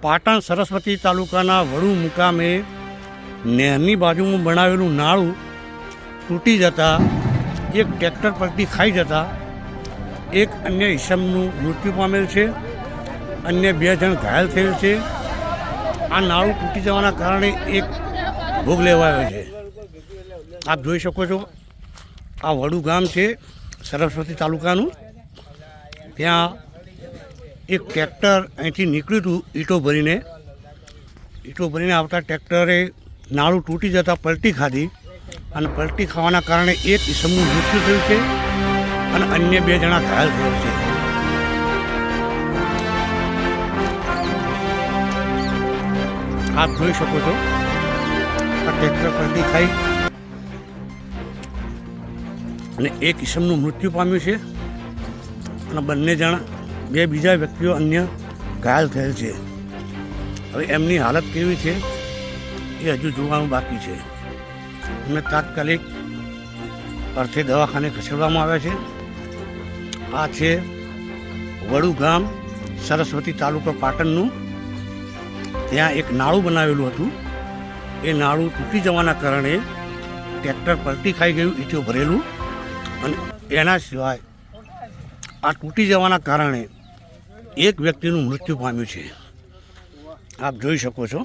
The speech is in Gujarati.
પાટણ સરસ્વતી તાલુકાના વડુ મુકામે નહેરની બાજુમાં બનાવેલું નાળું તૂટી જતાં એક ટ્રેક્ટર પરથી ખાઈ જતાં એક અન્ય ઈસમનું મૃત્યુ પામેલ છે, અન્ય 2 જણ ઘાયલ થયેલ છે. આ નાળું તૂટી જવાના કારણે એક ભોગ લેવાયો છે. આપ જોઈ શકો છો, આ વડુ ગામ છે સરસ્વતી તાલુકાનું. ત્યાં એક ટ્રેક્ટર અહીંથી નીકળ્યું હતું ઈંટો ભરીને આવતા ટ્રેક્ટરે નાળું તૂટી જતાં પલટી ખાધી અને પલટી ખાવાના કારણે એક ઈસમનું મૃત્યુ થયું છે અને અન્ય 2 જણા ઘાયલ થયેલ છે. આપ જોઈ શકો છો, આ ટ્રેક્ટર પલટી ખાઈ અને એક ઈસમનું મૃત્યુ પામ્યું છે અને 2 બીજા વ્યક્તિઓ અન્ય ઘાયલ થયેલ છે. હવે એમની હાલત કેવી છે એ હજુ જોવાનું બાકી છે. એમને તાત્કાલિક અર્થે દવાખાને ખસેડવામાં આવ્યા છે. આ છે વડુ ગામ સરસ્વતી તાલુકા પાટણનું. ત્યાં એક નાળું બનાવેલું હતું. એ નાળું તૂટી જવાના કારણે ટ્રેક્ટર પલટી ખાઈ ગયું ઈંટો ભરેલું, અને એના સિવાય આ તૂટી જવાના કારણે એક વ્યક્તિનું મૃત્યુ પામ્યું છે. આપ જોઈ શકો છો.